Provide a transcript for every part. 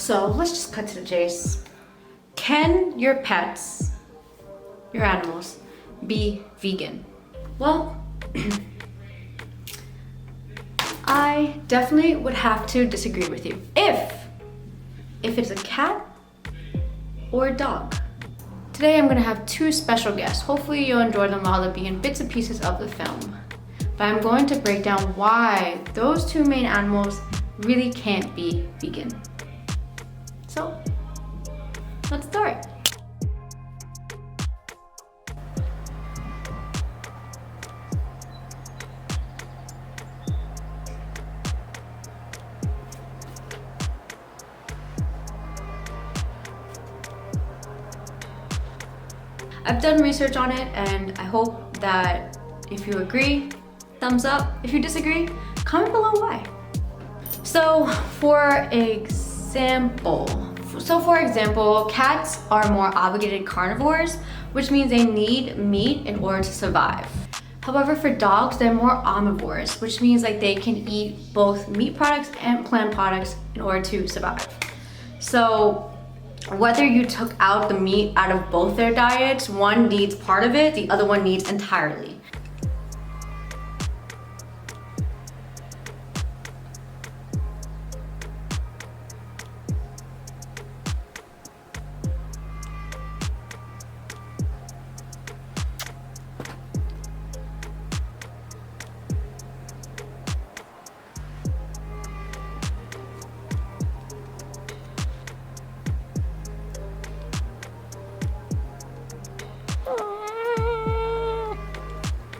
So let's just cut to the chase. Can your pets, your animals, be vegan? Well, I definitely would have to disagree with you. If it's a cat or a dog. Today I'm gonna have two special guests. Hopefully you'll enjoy them while they'll be in bits and pieces of the film. But I'm going to break down why those two main animals really can't be vegan. So, let's start. I've done research on it and I hope that if you agree, thumbs up. If you disagree, comment below why. So for example, cats are more obligated carnivores, which means they need meat in order to survive. However, for dogs, they're more omnivores, which means like they can eat both meat products and plant products in order to survive. So whether you took out the meat out of both their diets, one needs part of it, the other one needs entirely.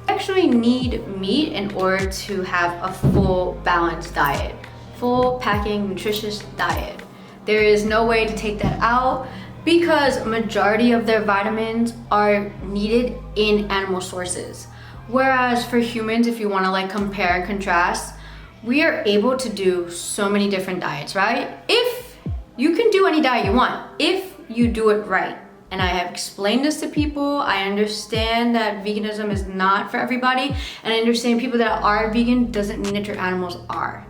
Actually need meat in order to have a full balanced diet, full packing nutritious diet. There is no way to take that out because majority of their vitamins are needed in animal sources. Whereas for humans, if you want to like compare and contrast, we are able to do so many different diets, right? If you can do any diet you want, if you do it right. And I have explained this to people. I understand that veganism is not for everybody. And I understand people that are vegan doesn't mean that your animals are.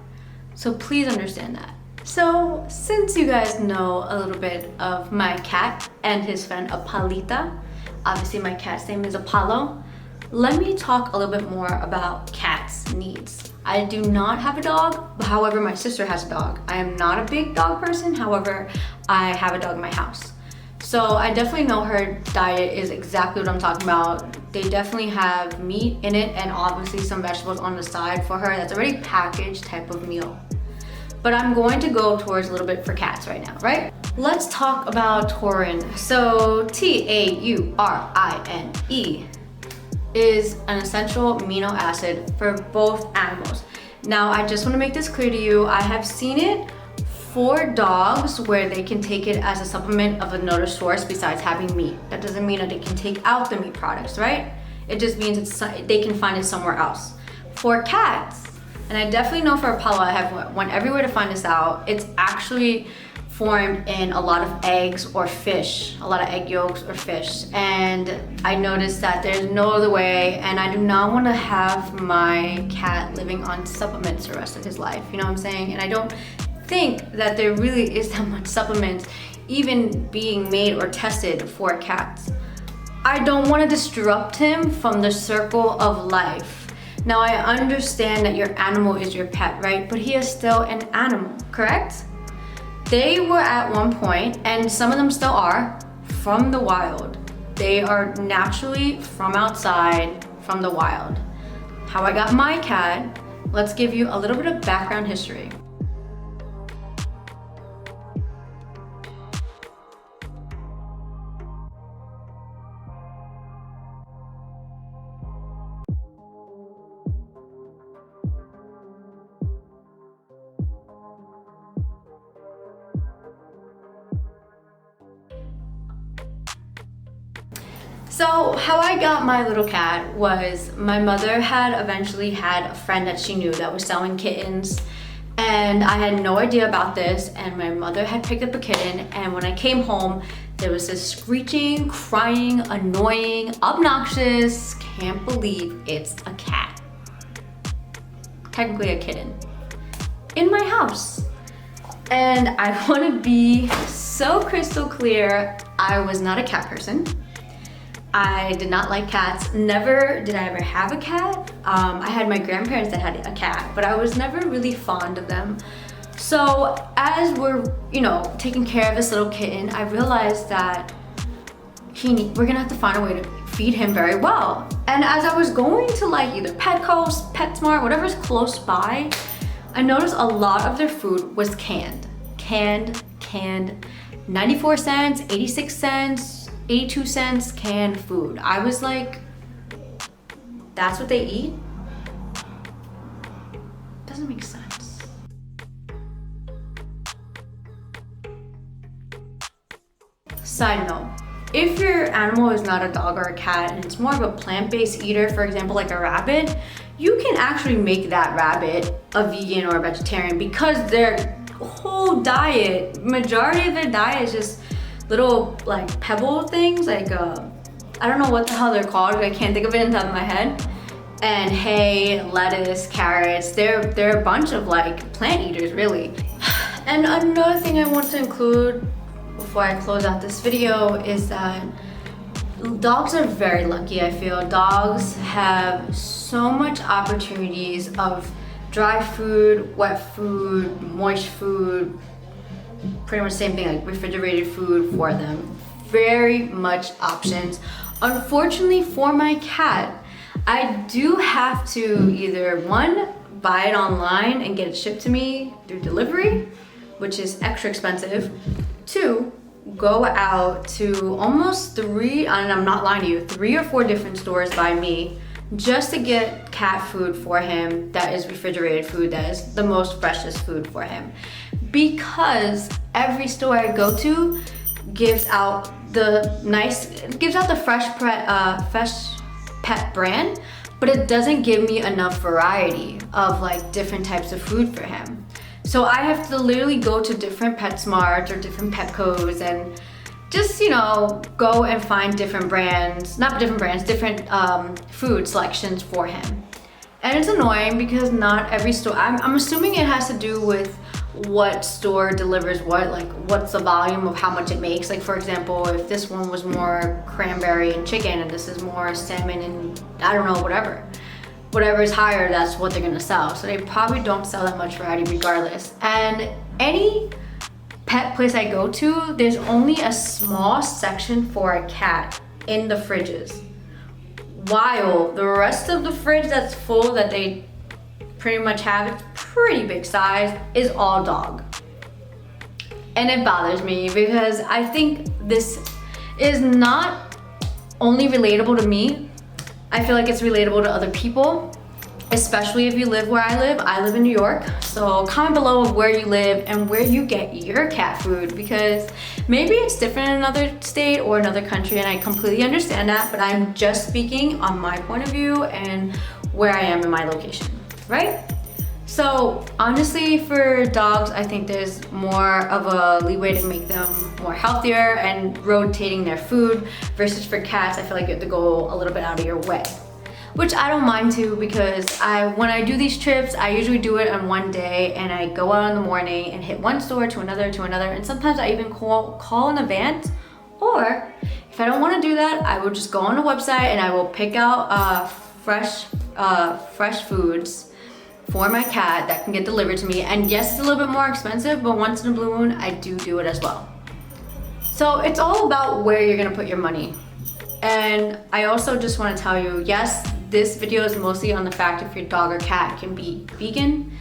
So please understand that. So since you guys know a little bit of my cat and his friend Apalita, obviously my cat's name is Apollo, let me talk a little bit more about cats' needs. I do not have a dog, however my sister has a dog. I am not a big dog person, however I have a dog in my house. So I definitely know her diet is exactly what I'm talking about. They definitely have meat in it and obviously some vegetables on the side for her. That's already packaged type of meal. But I'm going to go towards a little bit for cats right now, right? Let's talk about taurine. So taurine is an essential amino acid for both animals. Now I just want to make this clear to you. I have seen it for dogs where they can take it as a supplement of another source besides having meat. That doesn't mean that they can take out the meat products, right? It just means they can find it somewhere else. For cats, and I definitely know for Apollo, I went everywhere to find this out, it's actually formed in a lot of eggs or fish, a lot of egg yolks or fish. And I noticed that there's no other way, and I do not want to have my cat living on supplements the rest of his life, you know what I'm saying? And I don't think that there really is that much supplements even being made or tested for cats. I don't want to disrupt him from the circle of life. Now I understand that your animal is your pet, right? But he is still an animal, correct? They were at one point, and some of them still are, from the wild. They are naturally from outside, from the wild. How I got my cat, let's give you a little bit of background history. So how I got my little cat was my mother had eventually had a friend that she knew that was selling kittens, and I had no idea about this, and my mother had picked up a kitten, and when I came home there was this screeching, crying, annoying, obnoxious, can't believe it's a cat, technically a kitten, in my house. And I want to be so crystal clear, I was not a cat person. I did not like cats. Never did I ever have a cat. I had my grandparents that had a cat, but I was never really fond of them. So as we're, taking care of this little kitten, I realized that we're gonna have to find a way to feed him very well. And as I was going to like either Petco, PetSmart, whatever's close by, I noticed a lot of their food was canned. Canned, 94 cents, 86 cents, 82 cents canned food. I was like, that's what they eat? Doesn't make sense. Side note, if your animal is not a dog or a cat and it's more of a plant-based eater, for example, like a rabbit, you can actually make that rabbit a vegan or a vegetarian because their whole diet, majority of their diet is just little like pebble things, like I don't know what the hell they're called, I can't think of it in the top of my head. And hay, lettuce, carrots, they're a bunch of like plant eaters really. And another thing I want to include before I close out this video is that dogs are very lucky, I feel. Dogs have so much opportunities of dry food, wet food, moist food, pretty much the same thing, like refrigerated food for them. Very much options. Unfortunately for my cat, I do have to either one, buy it online and get it shipped to me through delivery, which is extra expensive. Two, go out to almost three, and I'm not lying to you, 3 or 4 different stores by me just to get cat food for him that is refrigerated food, that is the most freshest food for him. Because every store I go to gives out the fresh pet brand, but it doesn't give me enough variety of like different types of food for him. So I have to literally go to different PetSmarts or different Petcos and just, go and find different food selections for him. And it's annoying because not every store, I'm assuming it has to do with what store delivers what, like what's the volume of how much it makes. Like for example, if this one was more cranberry and chicken and this is more salmon and I don't know, whatever is higher, that's what they're gonna sell. So they probably don't sell that much variety regardless. And any pet place I go to, there's only a small section for a cat in the fridges, while the rest of the fridge that's full that they pretty much have, it's pretty big size, is all dog. And it bothers me because I think this is not only relatable to me, I feel like it's relatable to other people, especially if you live where I live. I live in New York, so comment below of where you live and where you get your cat food, because maybe it's different in another state or another country, and I completely understand that, but I'm just speaking on my point of view and where I am in my location, right? So honestly, for dogs, I think there's more of a leeway to make them more healthier and rotating their food, versus for cats, I feel like you have to go a little bit out of your way. Which I don't mind too, because when I do these trips, I usually do it on one day and I go out in the morning and hit one store to another, and sometimes I even call in advance. Or if I don't want to do that, I will just go on the website and I will pick out fresh foods for my cat that can get delivered to me. And yes, it's a little bit more expensive, but once in a blue moon, I do it as well. So it's all about where you're gonna put your money. And I also just want to tell you, yes, this video is mostly on the fact if your dog or cat can be vegan,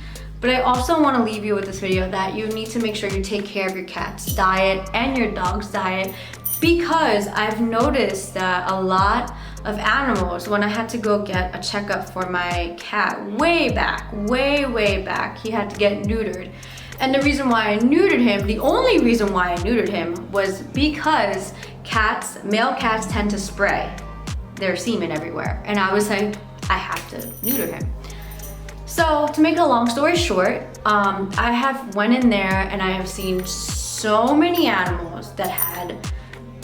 but I also want to leave you with this video that you need to make sure you take care of your cat's diet and your dog's diet, because I've noticed that a lot of animals, when I had to go get a checkup for my cat way back, he had to get neutered. And the reason why I neutered him, the only reason why I neutered him, was because male cats tend to spray their semen everywhere. And I was like, I have to neuter him. So to make a long story short, I have went in there and I have seen so many animals that had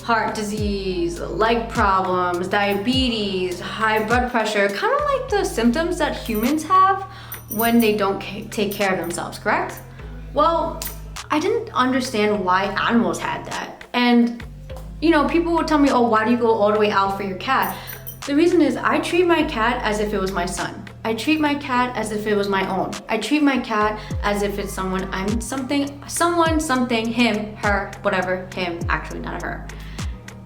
heart disease, leg problems, diabetes, high blood pressure, kind of like the symptoms that humans have when they don't take care of themselves, correct? Well, I didn't understand why animals had that. And you know, people would tell me, oh, why do you go all the way out for your cat? The reason is I treat my cat as if it was my son. I treat my cat as if it was my own. I treat my cat as if it's someone, someone, something, him, her, whatever, him, actually not a her.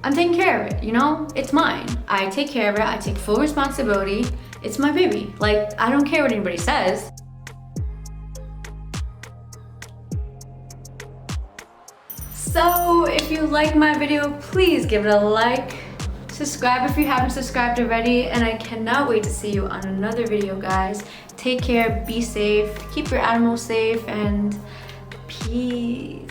I'm taking care of it, you know? It's mine. I take care of it, I take full responsibility. It's my baby. Like, I don't care what anybody says. So if you like my video, please give it a like. Subscribe if you haven't subscribed already, and I cannot wait to see you on another video, guys. Take care, be safe, keep your animals safe, and peace.